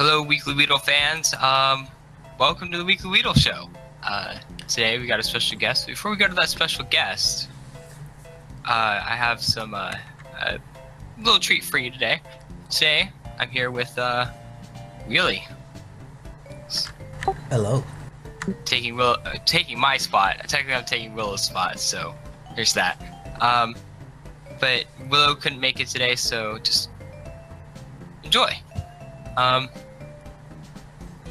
Hello, Weekly Weedle fans. Welcome to the Weekly Weedle Show. Today we got a special guest. Before we go to that special guest, I have some a little treat for you today. Today I'm here with Wheelie. Hello. Taking my spot. Technically, I'm taking Willow's spot. So here's that. But Willow couldn't make it today, so just enjoy.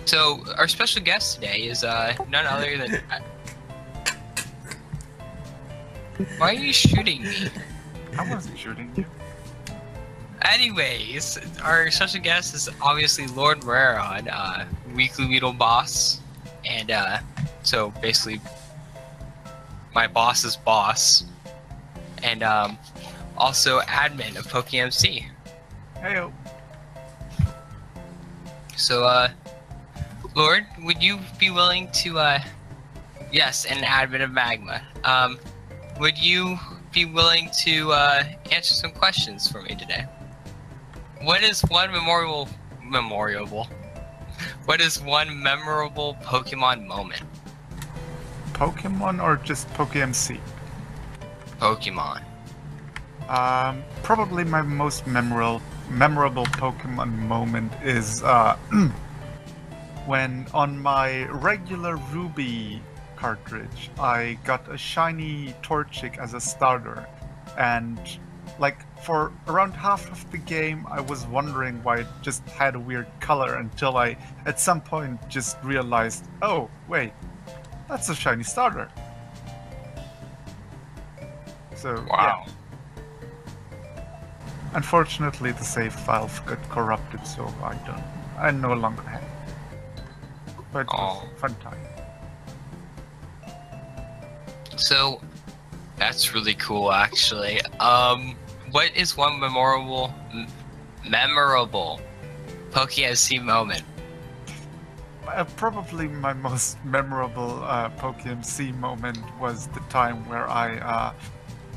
So our special guest today is none other than. Why are you shooting me? I wasn't shooting you. Anyways, our special guest is obviously LordMareron, Weekly Weedle boss, and so basically my boss's boss, and also admin of PokeMC. Heyo. So, Lord, would you be willing to, yes, and an admin of Magma, would you be willing to, answer some questions for me today? What is one memorable Pokemon moment? Pokemon or just PokeMC? Pokemon. Probably my most memorable Pokemon moment is when on my regular Ruby cartridge I got a shiny Torchic as a starter, and like for around half of the game I was wondering why it just had a weird color until I at some point just realized, oh wait, that's a shiny starter. So Wow. yeah. Unfortunately, the save file got corrupted, so I no longer have it. But it was a fun time. So, that's really cool, actually. What is one memorable PokeMC moment? Probably my most memorable PokeMC moment was the time where I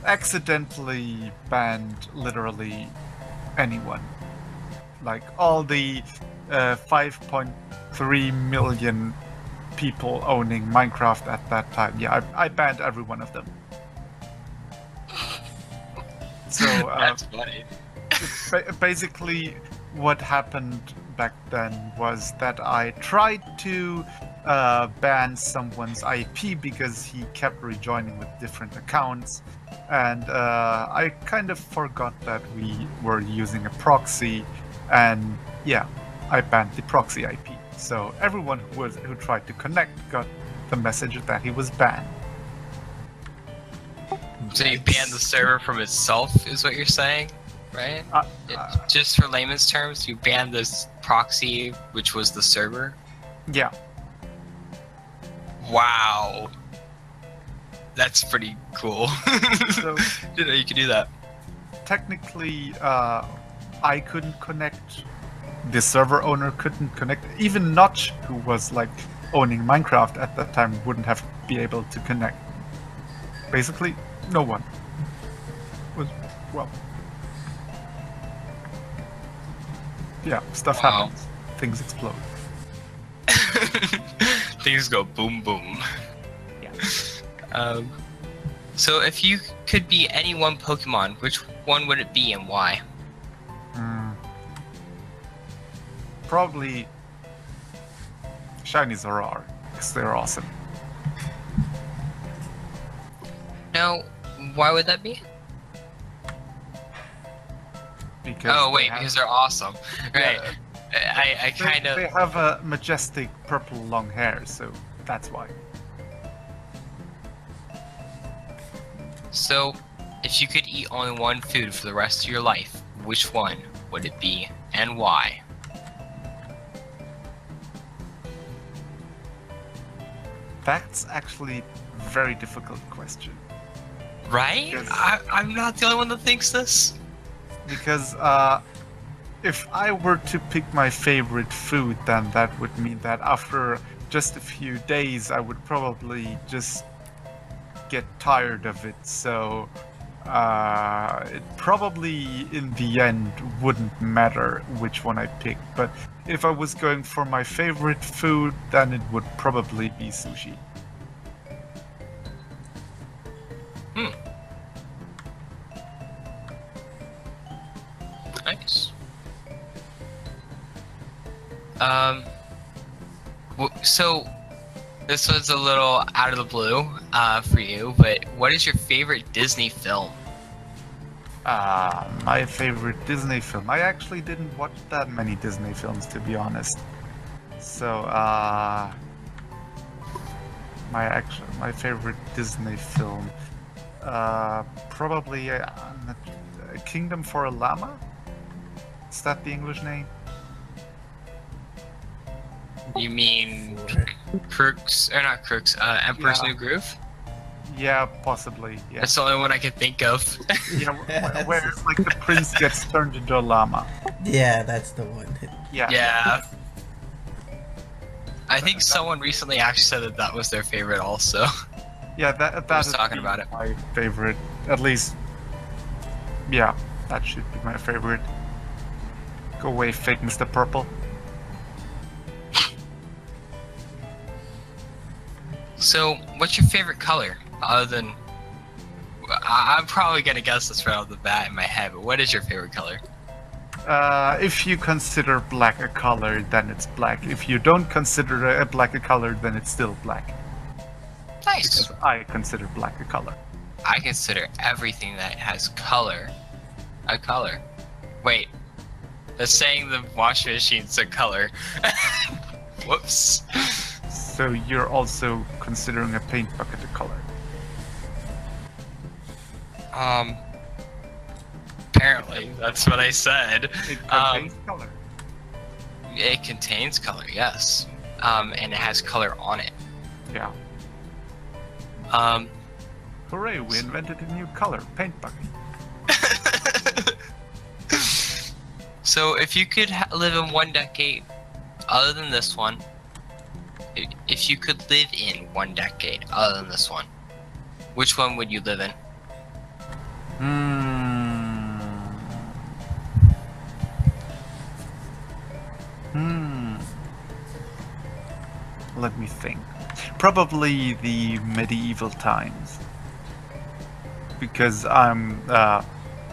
accidentally banned literally anyone. Like all the 5.3 million people owning Minecraft at that time. Yeah, I banned every one of them. So That's funny. basically what happened back then was that I tried to ban someone's IP because he kept rejoining with different accounts, and I kind of forgot that we were using a proxy, and yeah, I banned the proxy IP. So everyone who tried to connect got the message that he was banned. So you banned the server from itself, is what you're saying, right? Just for layman's terms, you banned this proxy, which was the server? Yeah. Wow. That's pretty cool. So Didn't know you could do that. technically, I couldn't connect. The server owner couldn't connect. Even Notch, who was like owning Minecraft at that time, wouldn't have be able to connect. Basically, no one was. Well, yeah, stuff Wow. happens. Things explode. Things go boom boom. Yeah. So if you could be any one Pokemon, which one would it be and why? Probably shinies are rare because they're awesome. No, why would that be? Because Oh wait, they have- because they're awesome. Right. Yeah. I kind of. They have a majestic purple long hair, so that's why. So, if you could eat only one food for the rest of your life, which one would it be and why? That's actually a very difficult question. Right? Yes. I'm not the only one that thinks this. Because if I were to pick my favorite food, then that would mean that after just a few days I would probably just get tired of it. So it probably in the end wouldn't matter which one I picked. But if I was going for my favorite food, then it would probably be sushi. Hmm. Nice. So this was a little out of the blue for you, but what is your favorite Disney film? My favorite Disney film. I actually didn't watch that many Disney films, to be honest. So, my favorite Disney film, probably Kingdom for a Llama. Is that the English name? You mean Crooks, or not Crooks, Emperor's New Groove? Yeah, possibly. Yeah. That's the only one I can think of. Yeah, where like the prince gets turned into a llama. Yeah, that's the one. Yeah. Yeah. I think someone recently actually said that that was their favorite also. Yeah, that was is talking about it. my favorite. At least, yeah, that should be my favorite. Go away, fake Mr. Purple. So, what's your favorite color? Other than... I'm probably gonna guess this right off the bat in my head, but what is your favorite color? If you consider black a color, then it's black. If you don't consider black a color, then it's still black. Nice. Because I consider black a color. I consider everything that has color a color. Wait. That's saying the washing machine's a color. Whoops. So you're also considering a paint bucket a color. Apparently, that's what I said. It contains color. It contains color, yes. And it has color on it. Yeah. Hooray, we invented a new color, paint bucket. So, if you could live in one decade other than this one, if you could live in one decade other than this one, which one would you live in? Let me think. Probably the medieval times. Because I'm,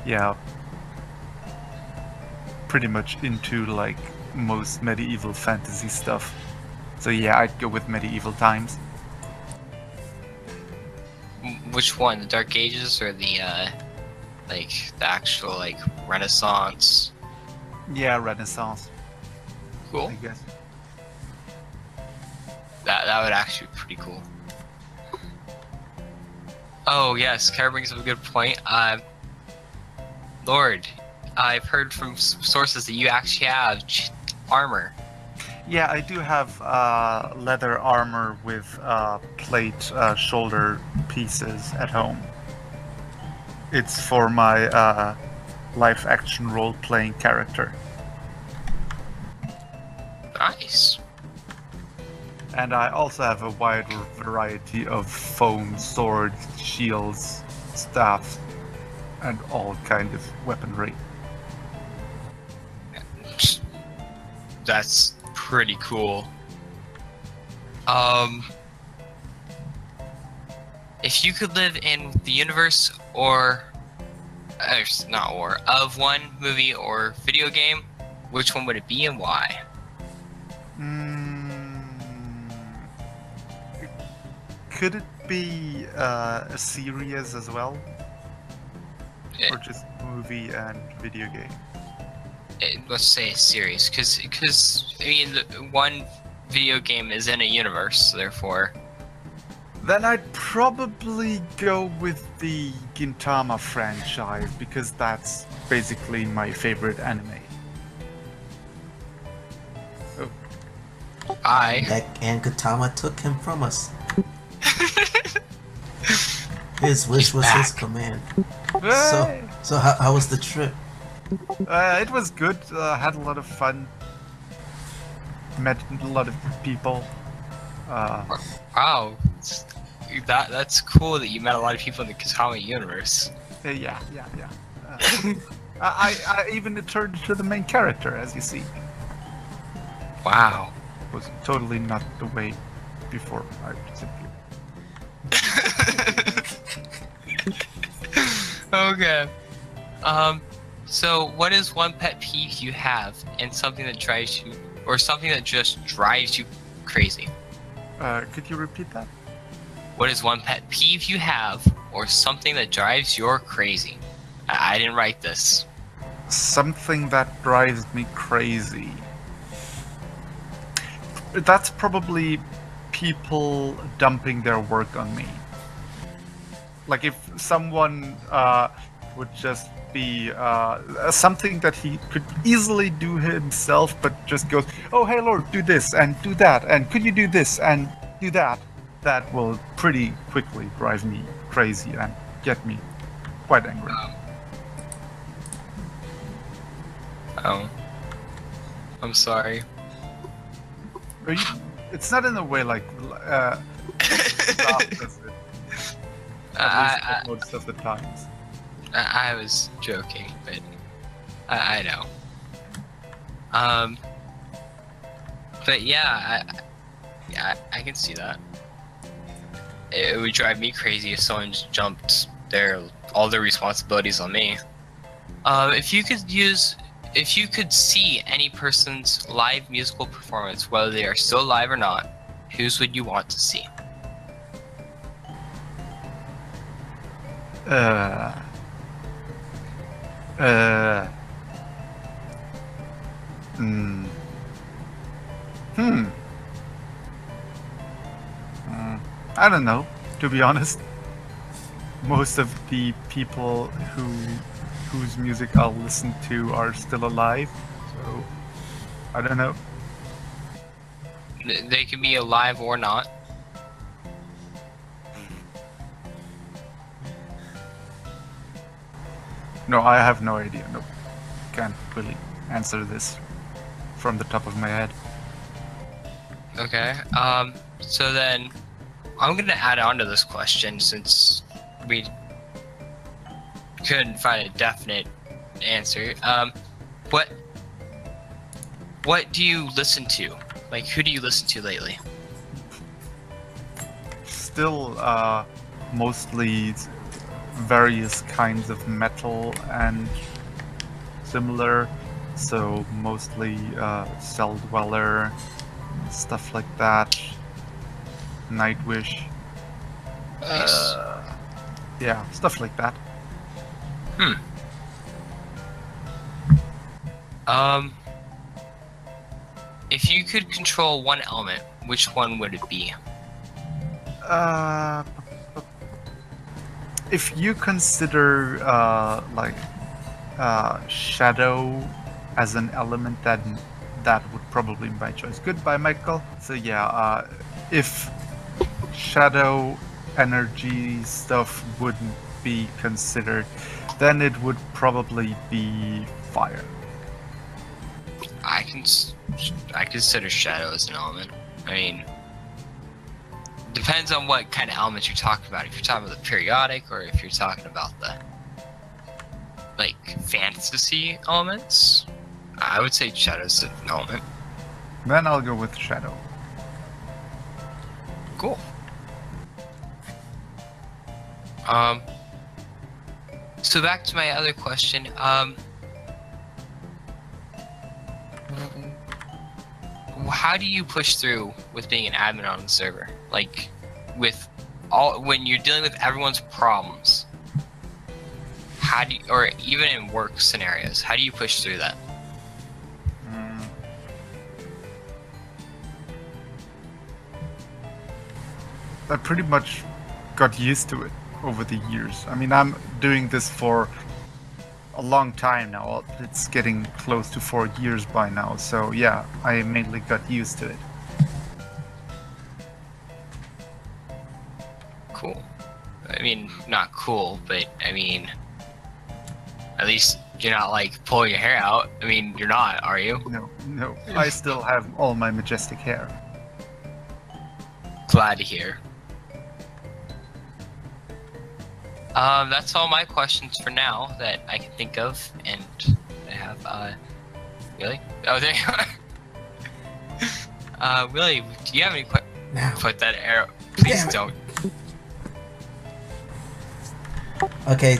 yeah, pretty much into like most medieval fantasy stuff. So yeah, I'd go with medieval times. Which one? The Dark Ages or the actual like Renaissance? Yeah, Renaissance. Cool. I guess. That would actually be pretty cool. Oh yes, Kara brings up a good point. Lord, I've heard from sources that you actually have armor. Yeah, I do have leather armor with plate shoulder pieces at home. It's for my live action role playing character. Nice. And I also have a wide variety of foam, swords, shields, staffs, and all kind of weaponry. That's pretty cool. If you could live in the universe of one movie or video game, which one would it be and why? Could it be a series as well? Or just movie and video game? Let's say a series, because I mean, one video game is in a universe, therefore. Then I'd probably go with the Gintama franchise, because that's basically my favorite anime. Oh. And Katama took him from us. His wish was his command. So how was the trip? It was good. Had a lot of fun. Met a lot of people. Wow, that's cool that you met a lot of people in the Katama universe. Yeah. I even turned to the main character, as you see. Wow. Was totally not the way before I disappeared. Okay. So what is one pet peeve you have, and something that drives you, or something that just drives you crazy? Could you repeat that? What is one pet peeve you have, or something that drives you crazy? I didn't write this. Something that drives me crazy. That's probably people dumping their work on me. Like if someone would just be something that he could easily do himself, but just goes, "Oh, hey, Lord, do this and do that, and could you do this and do that?" That will pretty quickly drive me crazy and get me quite angry. Oh. I'm sorry. It's not in a way like stop does it. At least most of the times. I was joking, but I know. But yeah, I can see that. It would drive me crazy if someone just jumped all their responsibilities on me. If you could see any person's live musical performance, whether they are still alive or not, whose would you want to see? I don't know, to be honest. Most of the people whose music I'll listen to are still alive, so I don't know. They can be alive or not. No, I have no idea. Nope. Can't really answer this from the top of my head. Okay. So then, I'm gonna add on to this question since we couldn't find a definite answer. What do you listen to? Like, who do you listen to lately? Still, mostly various kinds of metal and similar. So mostly Cell Dweller, stuff like that. Nightwish. Nice. Yeah, stuff like that. If you could control one element, which one would it be? If you consider shadow as an element, that would probably be my choice. Goodbye, Michael. So yeah, if shadow energy stuff wouldn't be considered, then it would probably be fire. I consider shadow as an element. I mean, depends on what kind of elements you're talking about. If you're talking about the periodic, or if you're talking about the like fantasy elements, I would say shadow's an element. Then I'll go with shadow. Cool. So back to my other question. How do you push through with being an admin on the server? Like, when you're dealing with everyone's problems, how do you, or even in work scenarios, how do you push through that? I pretty much got used to it over the years. I mean, I'm doing this for a long time now. It's getting close to 4 years by now. So yeah, I mainly got used to it. Cool. I mean, not cool, but I mean, at least you're not like pulling your hair out. I mean, you're not, are you? No. I still have all my majestic hair. Glad to hear. That's all my questions for now that I can think of, and I have, really? Oh, there you are. Willie, do you have any Now. Put that arrow. Please Damn it. don't. Okay,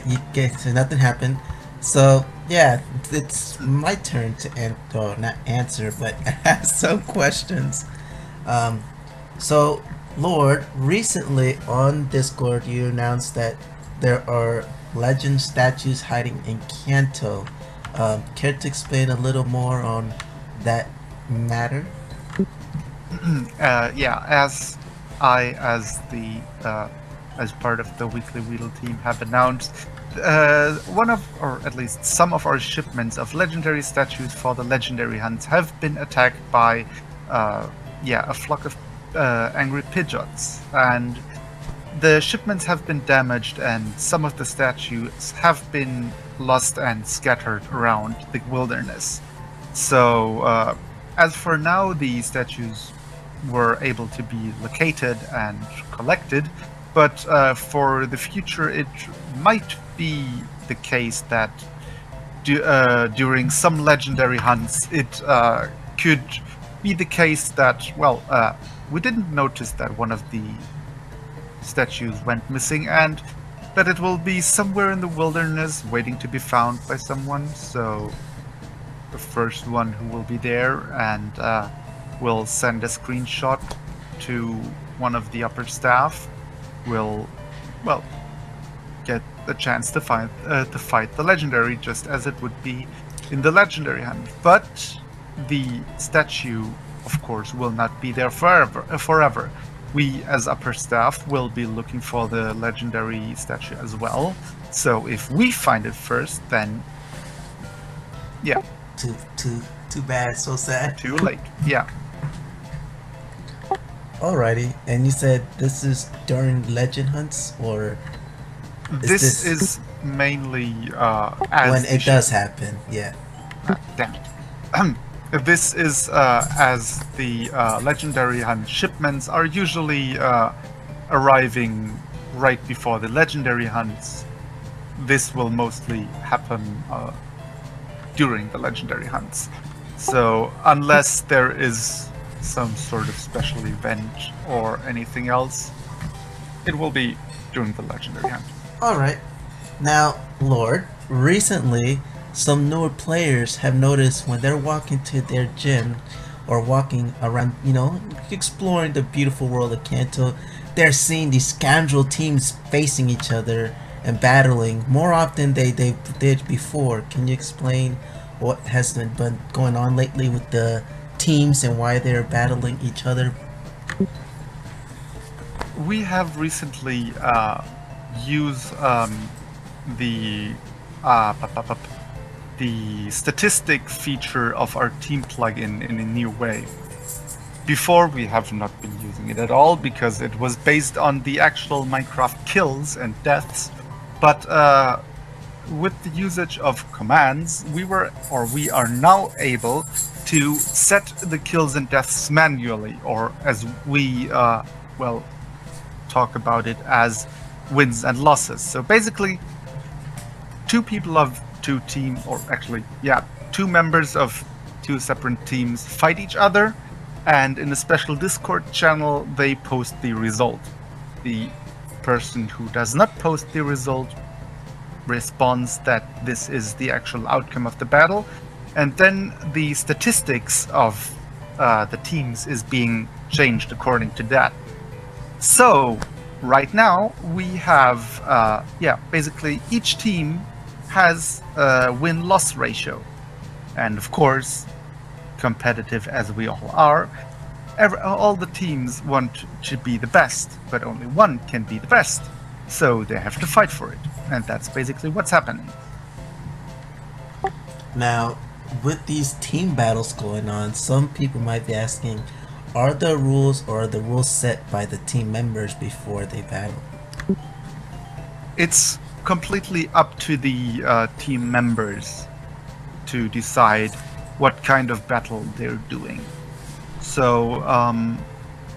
so nothing happened. So yeah, it's my turn to not answer, but ask some questions. So Lord, recently on Discord, you announced that there are legend statues hiding in Kanto. Care to explain a little more on that matter? Yeah, as I, as part of the weekly Weedle team, have announced, one of, or at least some of our shipments of legendary statues for the legendary hunts have been attacked by, a flock of angry pigeons, and the shipments have been damaged, and some of the statues have been lost and scattered around the wilderness. So, as for now, the statues were able to be located and collected, but for the future, it might be the case that during some legendary hunts, it could be the case that, we didn't notice that one of the statues went missing, and that it will be somewhere in the wilderness waiting to be found by someone. So the first one who will be there and will send a screenshot to one of the upper staff will, get the chance to fight the legendary, just as it would be in the legendary hunt. But the statue, of course, will not be there forever. We, as upper staff, will be looking for the legendary statue as well. So if we find it first, then yeah. Too bad, so sad. Too late. Yeah. Alrighty, and you said this is during legend hunts, or This is mainly as when it does happen? Yeah. Damn it. This is as the legendary hunt shipments are usually arriving right before the legendary hunts. This will mostly happen during the legendary hunts. So unless there is some sort of special event or anything else, it will be during the legendary hunt. Alright. Now, Lord, recently some newer players have noticed when they're walking to their gym or walking around, exploring the beautiful world of Kanto, they're seeing these scoundrel teams facing each other and battling more often they did before. Can you explain what has been going on lately with the teams and why they're battling each other? We have recently used the statistic feature of our team plugin in a new way. Before, we have not been using it at all because it was based on the actual Minecraft kills and deaths. But with the usage of commands, we are now able to set the kills and deaths manually, or as we talk about it, as wins and losses. So basically, two members of two separate teams fight each other, and in a special Discord channel they post the result. The person who does not post the result responds that this is the actual outcome of the battle, and then the statistics of the teams is being changed according to that. So right now we have basically each team has a win-loss ratio, and of course, competitive as we all are, all the teams want to be the best, but only one can be the best, so they have to fight for it, and that's basically what's happening. Now, with these team battles going on, some people might be asking, are the rules set by the team members before they battle? It's completely up to the team members to decide what kind of battle they're doing. So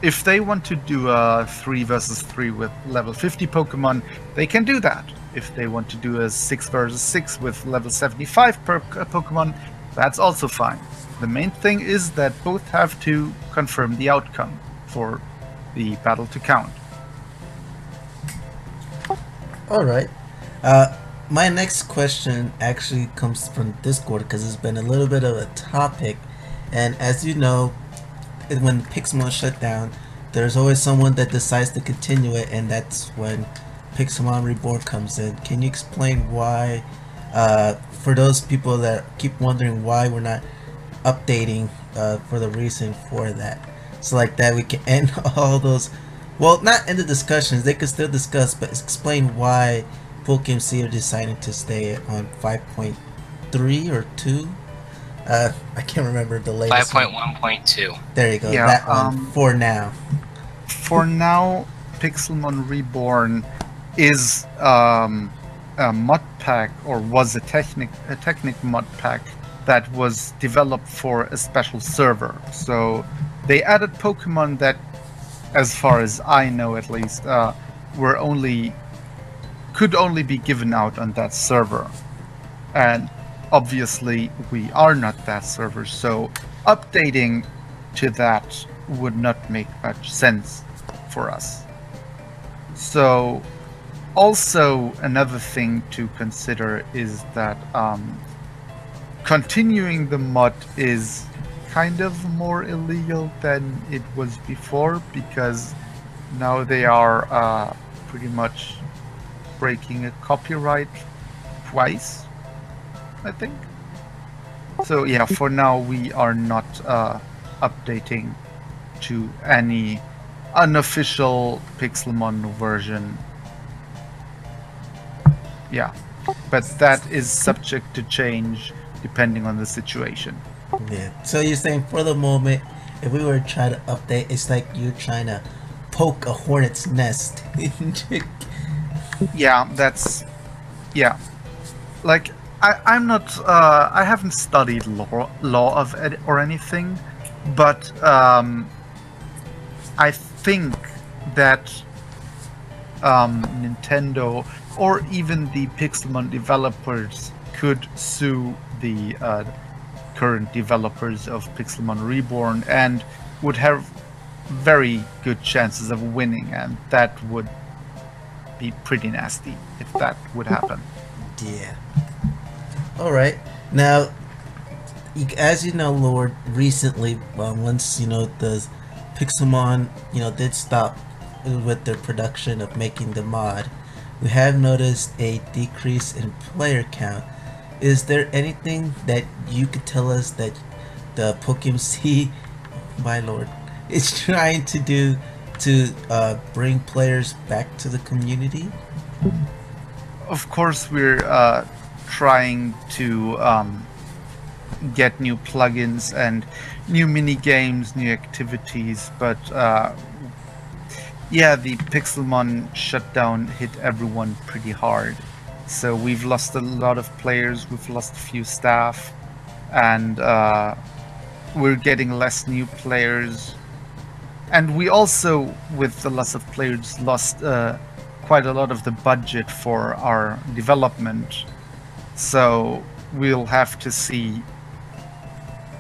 if they want to do a 3 versus 3 with level 50 Pokemon, they can do that. If they want to do a 6 versus 6 with level 75 Pokemon, that's also fine. The main thing is that both have to confirm the outcome for the battle to count. All right. My next question actually comes from Discord because it's been a little bit of a topic, and as you know, when Pixelmon shut down, there's always someone that decides to continue it, and that's when Pixelmon Reborn comes in. Can you explain why, for those people that keep wondering why we're not updating, for the reason for that, so like that we can end all those, well, not end the discussions, they could still discuss, but explain why PokeMC are deciding to stay on 5.3 or 2. I can't remember the latest 5.1.2. There you go. Yeah, that one for now. For now, Pixelmon Reborn is a mod pack, or was a Technic mod pack that was developed for a special server. So they added Pokemon that, as far as I know at least, could only be given out on that server. And obviously we are not that server, so updating to that would not make much sense for us. So also another thing to consider is that continuing the mod is kind of more illegal than it was before, because now they are pretty much breaking a copyright twice, I think. So yeah, for now we are not updating to any unofficial Pixelmon version. Yeah, but that is subject to change depending on the situation. Yeah. So you're saying for the moment, if we were to try to update, it's like you're trying to poke a hornet's nest. Yeah, yeah. Like, I'm not, I haven't studied law of it or anything, but I think that Nintendo or even the Pixelmon developers could sue the current developers of Pixelmon Reborn and would have very good chances of winning, and that would be pretty nasty if that would happen. Yeah. Alright. Now, as you know, Lord, recently, once, the Pixelmon, did stop with their production of making the mod, we have noticed a decrease in player count. Is there anything that you could tell us that the PokeMC, my lord, is trying to do to bring players back to the community? Of course, we're trying to get new plugins and new mini games, new activities, but yeah, the Pixelmon shutdown hit everyone pretty hard. So we've lost a lot of players, we've lost a few staff, and we're getting less new players. And we also, with the loss of players, lost quite a lot of the budget for our development. So we'll have to see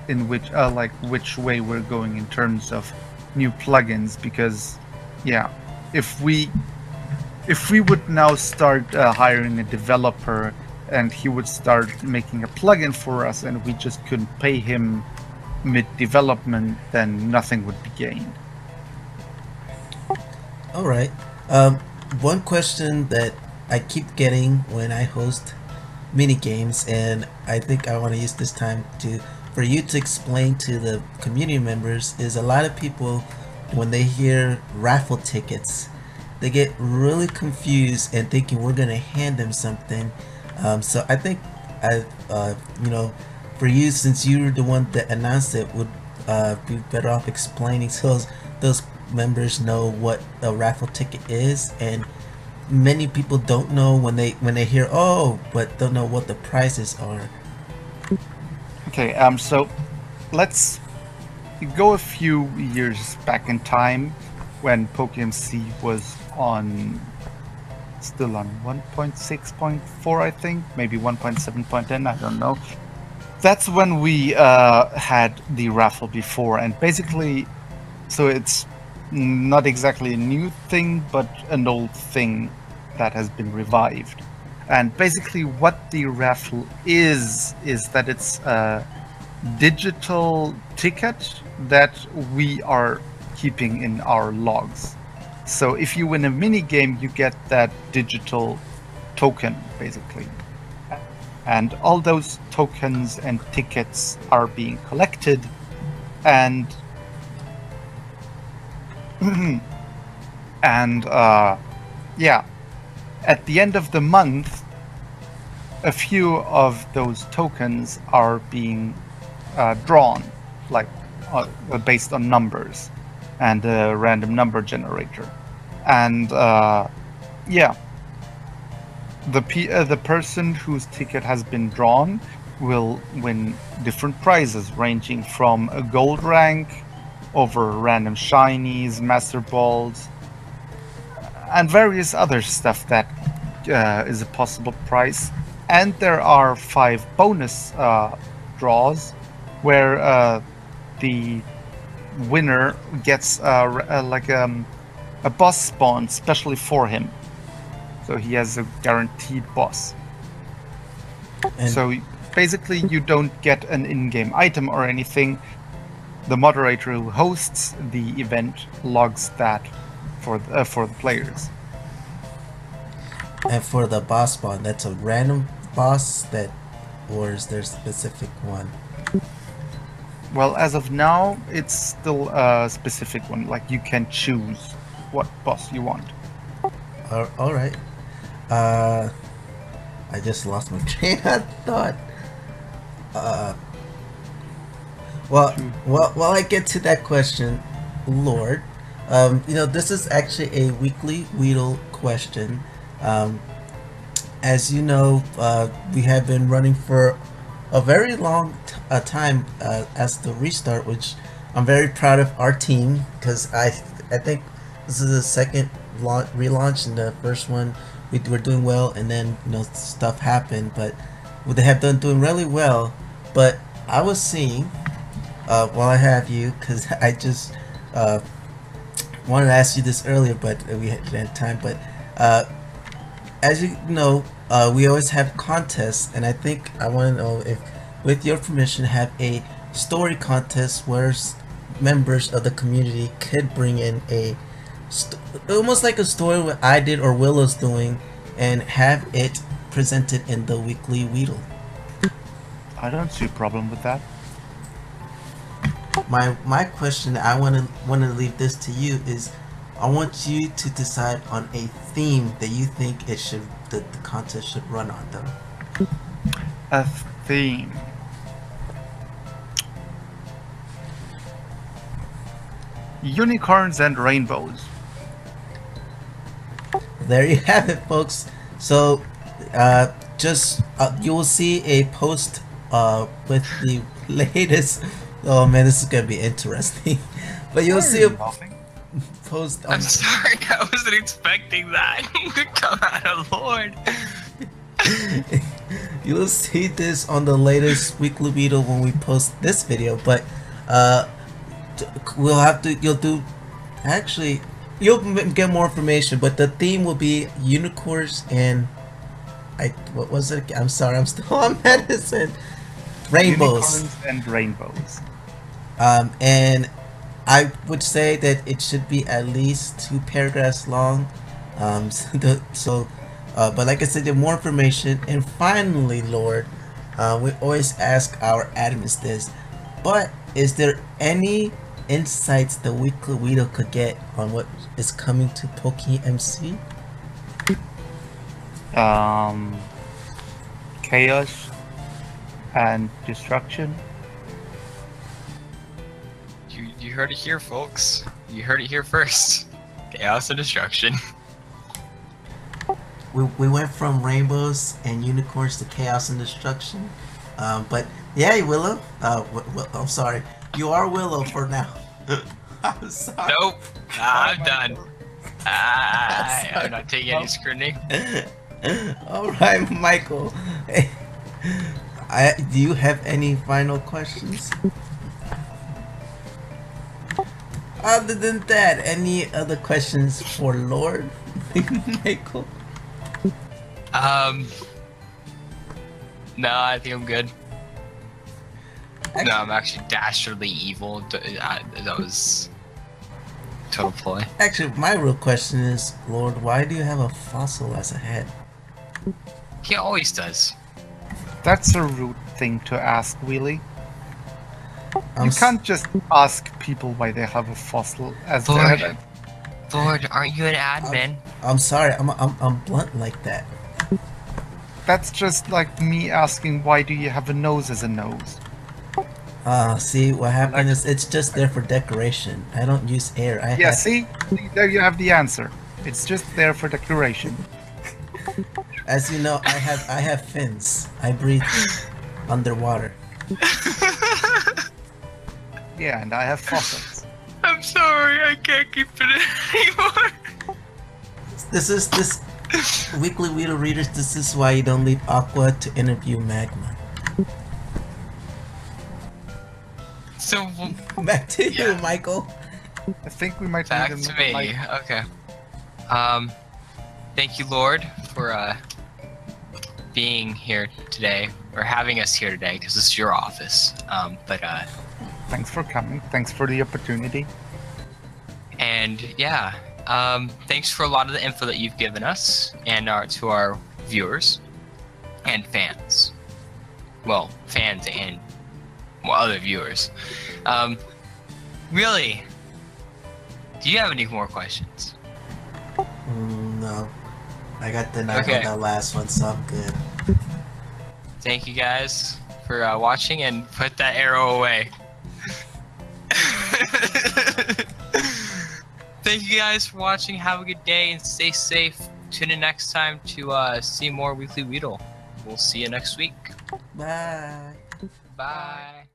in which way we're going in terms of new plugins, because yeah, if we would now start hiring a developer and he would start making a plugin for us and we just couldn't pay him mid-development, then nothing would be gained. Alright. One question that I keep getting when I host mini games, and I think I want to use this time for you to explain to the community members, is a lot of people, when they hear raffle tickets, they get really confused and thinking we're gonna hand them something. So I think for you, since you're the one that announced it, would be better off explaining so those members know what a raffle ticket is. And many people don't know when they hear but don't know what the prices are. Okay, so let's go a few years back in time when PokeMC was still on 1.6.4, I think, maybe 1.7.10, I don't know. that's when we had the raffle before, and basically, so it's not exactly a new thing, but an old thing that has been revived. And basically, what the raffle is that it's a digital ticket that we are keeping in our logs. So if you win a mini game, you get that digital token, basically. And all those tokens and tickets are being collected, and and yeah, at the end of the month, a few of those tokens are being drawn, like based on numbers and a random number generator, and yeah, the person whose ticket has been drawn will win different prizes, ranging from a gold rank over random shinies, master balls, and various other stuff that is a possible prize. And there are 5 bonus draws where the winner gets like a boss spawn specially for him. So he has a guaranteed boss. And So basically, you don't get an in-game item or anything. The moderator who hosts the event logs that for the players. and for the boss spawn, that's a random boss that, or is there a specific one? Well, as of now, it's still a specific one. Like, you can choose what boss you want. All right. I just lost my train of thought. While I get to that question, Lord, this is actually a weekly Weedle question. As you know, we have been running for a very long time as the restart, which I'm very proud of our team, because I think this is the second relaunch, and the first one we were doing well, and then stuff happened, but they have done doing really well. But I was seeing while I have you, because I just wanted to ask you this earlier, but we had time. But as you know, we always have contests, and I think I want to know if, with your permission, have a story contest where members of the community could bring in a almost like a story what I did or Willow's doing, and have it presented in the weekly Weedle. I don't see a problem with that. My question, I want to leave this to you, is I want you to decide on a theme that you think the contest should run on, though. A theme. Unicorns and rainbows. There you have it, folks. So you will see a post with the latest. Oh man, this is gonna be interesting. But you'll see a post. I'm sorry, I wasn't expecting that to come out of Lord. You'll see this on the latest weekly video when we post this video. But you'll get more information. But the theme will be unicorns and what was it? I'm sorry, I'm still on medicine. Rainbows. Unicorns and rainbows. And I would say that it should be at least 2 paragraphs long. But like I said, there's more information. And finally, Lord, we always ask our admins this, but is there any insights the weekly Weedle could get on what is coming to PokeMC? Chaos and destruction. You heard it here, folks. You heard it here first. Chaos and destruction. We went from rainbows and unicorns to chaos and destruction. But yeah, Willow. I'm sorry. You are Willow for now. I'm sorry. Nope. I'm done. I'm not taking any scrutiny. All right, Michael. Do you have any final questions? Other than that, any other questions for Lord Michael? No, I think I'm good. Actually, No, I'm actually dastardly evil. That was total ploy. actually, my real question is, Lord, why do you have a fossil as a head? He always does. That's a rude thing to ask, Wheelie. I'm You s- can't just ask people why they have a fossil as their Lord, head. Lord, aren't you an admin? I'm sorry. I'm blunt like that. That's just like me asking why do you have a nose as a nose. See what happened is it's just there for decoration. I don't use air. Yeah, see? There you have the answer. It's just there for decoration. As you know, I have fins. I breathe underwater. Yeah, and I have fossils. I'm sorry, I can't keep it anymore. This weekly Weedle readers. This is why you don't leave Aqua to interview Magma. So Back to you, Yeah. Michael. I think we might back need to another me. mic. Okay. Thank you, Lord, for being here today, or having us here today, because this is your office. Thanks for coming. Thanks for the opportunity. And yeah, thanks for a lot of the info that you've given us and to our viewers and fans. Well, fans and other viewers. Really, do you have any more questions? No, I got the knife Okay. on that last one, so I'm good. Thank you guys for watching, and put that arrow away. Thank you guys for watching. Have a good day and stay safe. Tune in next time to see more Weekly Weedle. We'll see you next week. Bye. Bye.